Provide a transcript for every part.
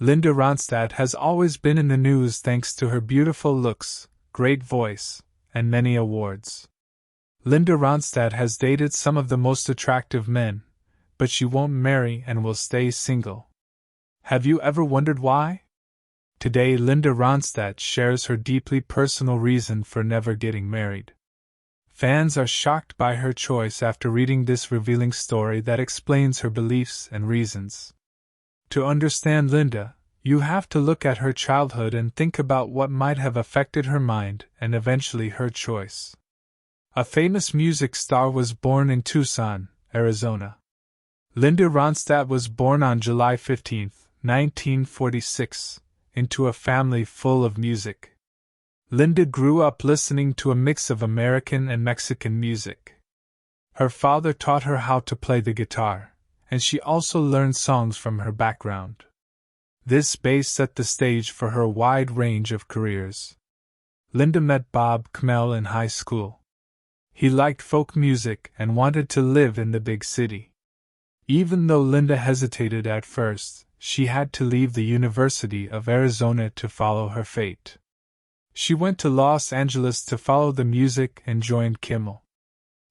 Linda Ronstadt has always been in the news thanks to her beautiful looks, great voice, and many awards. Linda Ronstadt has dated some of the most attractive men, but she won't marry and will stay single. Have you ever wondered why? Today, Linda Ronstadt shares her deeply personal reason for never getting married. Fans are shocked by her choice after reading this revealing story that explains her beliefs and reasons. To understand Linda, you have to look at her childhood and think about what might have affected her mind and eventually her choice. A famous music star was born in Tucson, Arizona. Linda Ronstadt was born on July 15, 1946, into a family full of music. Linda grew up listening to a mix of American and Mexican music. Her father taught her how to play the guitar, and she also learned songs from her background. This base set the stage for her wide range of careers. Linda met Bob Kmell in high school. He liked folk music and wanted to live in the big city. Even though Linda hesitated at first, she had to leave the University of Arizona to follow her fate. She went to Los Angeles to follow the music and joined Kimmel.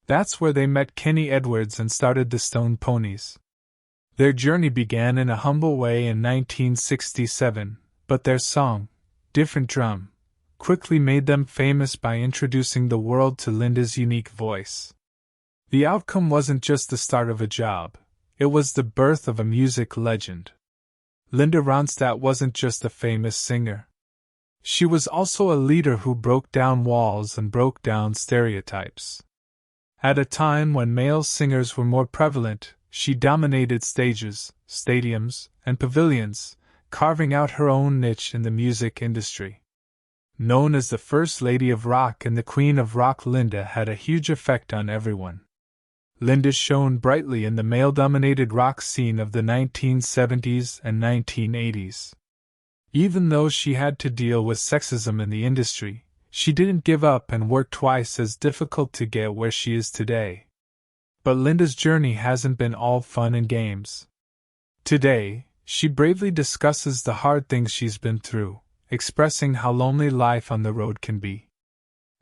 That's where they met Kenny Edwards and started the Stone Ponies. Their journey began in a humble way in 1967, but their song, Different Drum, quickly made them famous by introducing the world to Linda's unique voice. The outcome wasn't just the start of a job, it was the birth of a music legend. Linda Ronstadt wasn't just a famous singer. She was also a leader who broke down walls and broke down stereotypes. At a time when male singers were more prevalent, she dominated stages, stadiums, and pavilions, carving out her own niche in the music industry. Known as the First Lady of Rock and the Queen of Rock, Linda had a huge effect on everyone. Linda shone brightly in the male-dominated rock scene of the 1970s and 1980s. Even though she had to deal with sexism in the industry, she didn't give up and worked twice as difficult to get where she is today. But Linda's journey hasn't been all fun and games. Today, she bravely discusses the hard things she's been through, expressing how lonely life on the road can be.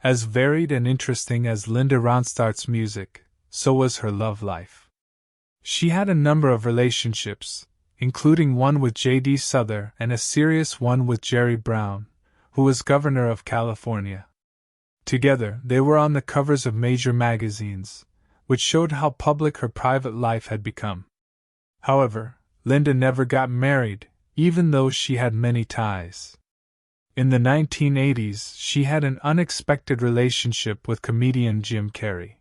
As varied and interesting as Linda Ronstadt's music, so was her love life. She had a number of relationships, including one with J.D. Souther and a serious one with Jerry Brown, who was governor of California. Together, they were on the covers of major magazines, which showed how public her private life had become. However, Linda never got married, even though she had many ties. In the 1980s, she had an unexpected relationship with comedian Jim Carrey.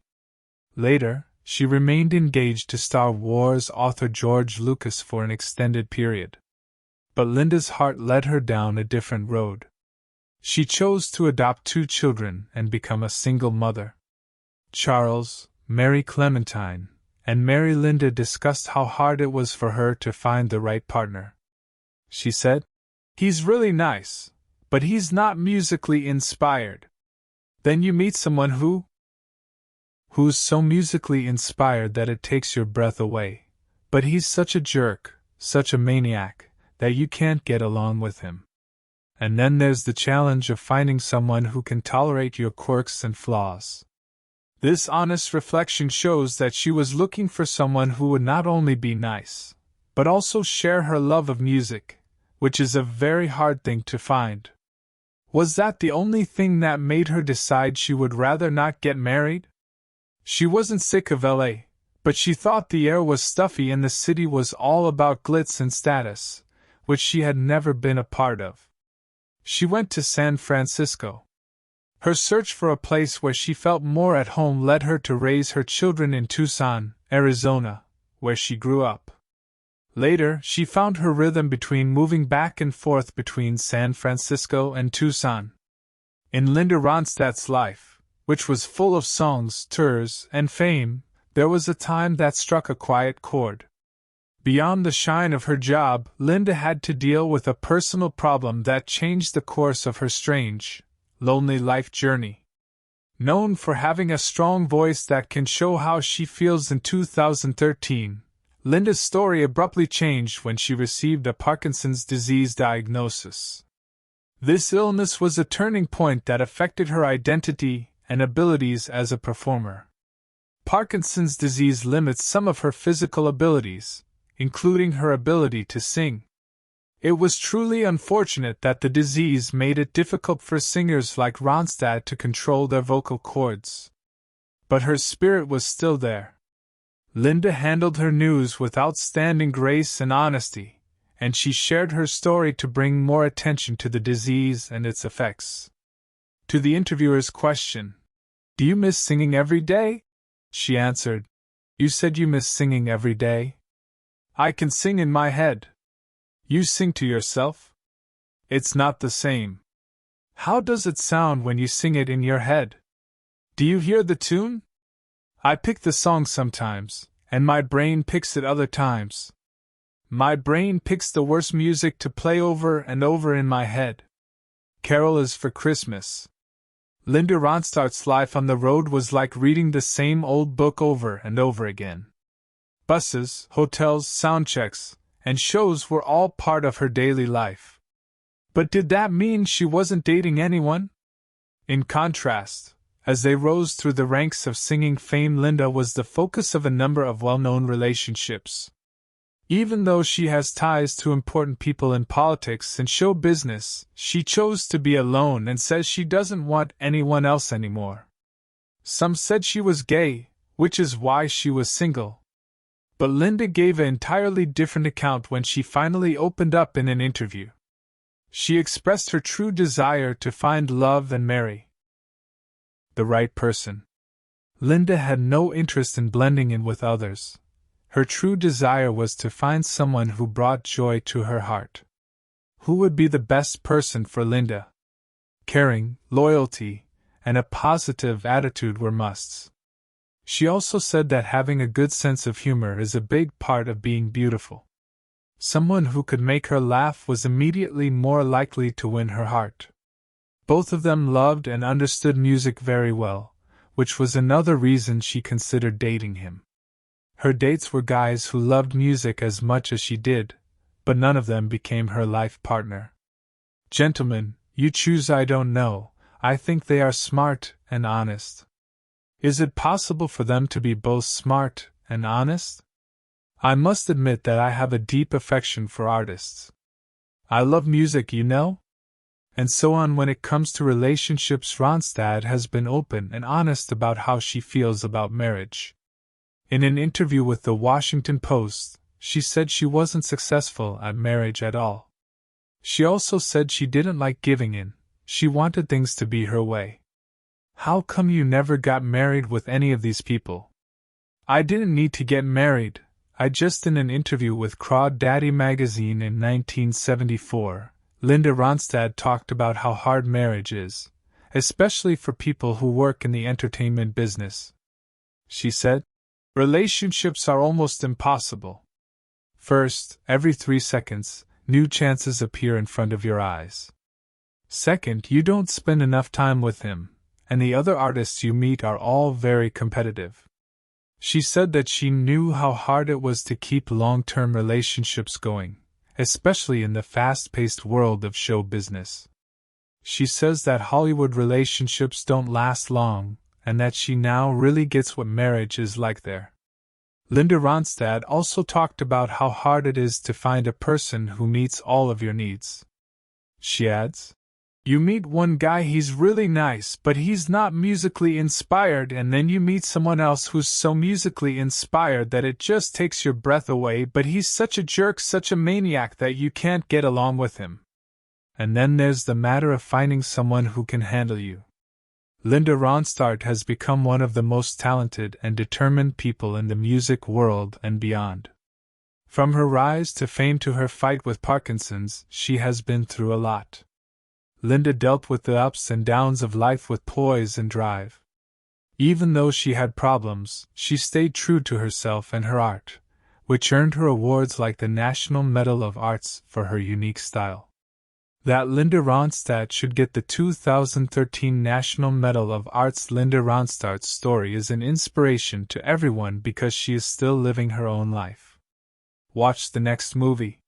Later, she remained engaged to Star Wars author George Lucas for an extended period. But Linda's heart led her down a different road. She chose to adopt 2 children and become a single mother. Charles, Mary Clementine, and Mary Linda discussed how hard it was for her to find the right partner. She said, "He's really nice, but he's not musically inspired." Then you meet someone who's so musically inspired that it takes your breath away, but he's such a jerk, such a maniac, that you can't get along with him. And then there's the challenge of finding someone who can tolerate your quirks and flaws. This honest reflection shows that she was looking for someone who would not only be nice, but also share her love of music, which is a very hard thing to find. Was that the only thing that made her decide she would rather not get married? She wasn't sick of LA, but she thought the air was stuffy and the city was all about glitz and status, which she had never been a part of. She went to San Francisco. Her search for a place where she felt more at home led her to raise her children in Tucson, Arizona, where she grew up. Later, she found her rhythm between moving back and forth between San Francisco and Tucson. In Linda Ronstadt's life, which was full of songs, tours, and fame, there was a time that struck a quiet chord. Beyond the shine of her job, Linda had to deal with a personal problem that changed the course of her strange, lonely life journey. Known for having a strong voice that can show how she feels in 2013, Linda's story abruptly changed when she received a Parkinson's disease diagnosis. This illness was a turning point that affected her identity and abilities as a performer. Parkinson's disease limits some of her physical abilities, including her ability to sing. It was truly unfortunate that the disease made it difficult for singers like Ronstadt to control their vocal cords. But her spirit was still there. Linda handled her news with outstanding grace and honesty, and she shared her story to bring more attention to the disease and its effects. To the interviewer's question, "Do you miss singing every day?" she answered, "You said you miss singing every day? I can sing in my head. You sing to yourself? It's not the same. How does it sound when you sing it in your head? Do you hear the tune? I pick the song sometimes, and my brain picks it other times. My brain picks the worst music to play over and over in my head. Carol is for Christmas." Linda Ronstadt's life on the road was like reading the same old book over and over again. Buses, hotels, soundchecks, and shows were all part of her daily life. But did that mean she wasn't dating anyone? In contrast, as they rose through the ranks of singing fame, Linda was the focus of a number of well-known relationships. Even though she has ties to important people in politics and show business, she chose to be alone and says she doesn't want anyone else anymore. Some said she was gay, which is why she was single. But Linda gave an entirely different account when she finally opened up in an interview. She expressed her true desire to find love and marry the right person. Linda had no interest in blending in with others. Her true desire was to find someone who brought joy to her heart. Who would be the best person for Linda? Caring, loyalty, and a positive attitude were musts. She also said that having a good sense of humor is a big part of being beautiful. Someone who could make her laugh was immediately more likely to win her heart. Both of them loved and understood music very well, which was another reason she considered dating him. Her dates were guys who loved music as much as she did, but none of them became her life partner. Gentlemen, you choose. I don't know. I think they are smart and honest. Is it possible for them to be both smart and honest? I must admit that I have a deep affection for artists. I love music, you know? And so on. When it comes to relationships, Ronstadt has been open and honest about how she feels about marriage. In an interview with the Washington Post, she said she wasn't successful at marriage at all. She also said she didn't like giving in, she wanted things to be her way. How come you never got married with any of these people? I didn't need to get married. In an interview with Crawdaddy Daddy magazine in 1974, Linda Ronstadt talked about how hard marriage is, especially for people who work in the entertainment business. She said, "Relationships are almost impossible. First, every 3 seconds, new chances appear in front of your eyes. Second, you don't spend enough time with him, and the other artists you meet are all very competitive." She said that she knew how hard it was to keep long-term relationships going, especially in the fast-paced world of show business. She says that Hollywood relationships don't last long, and that she now really gets what marriage is like there. Linda Ronstadt also talked about how hard it is to find a person who meets all of your needs. She adds, "You meet one guy, he's really nice, but he's not musically inspired, and then you meet someone else who's so musically inspired that it just takes your breath away, but he's such a jerk, such a maniac that you can't get along with him. And then there's the matter of finding someone who can handle you." Linda Ronstadt has become one of the most talented and determined people in the music world and beyond. From her rise to fame to her fight with Parkinson's, she has been through a lot. Linda dealt with the ups and downs of life with poise and drive. Even though she had problems, she stayed true to herself and her art, which earned her awards like the National Medal of Arts for her unique style. That Linda Ronstadt should get the 2013 National Medal of Arts. Linda Ronstadt's story is an inspiration to everyone because she is still living her own life. Watch the next movie.